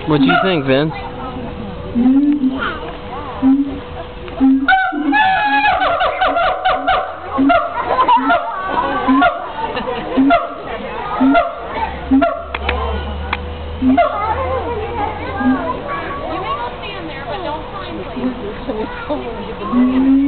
What do you think, Vince? You may not stand there, but don't climb, please.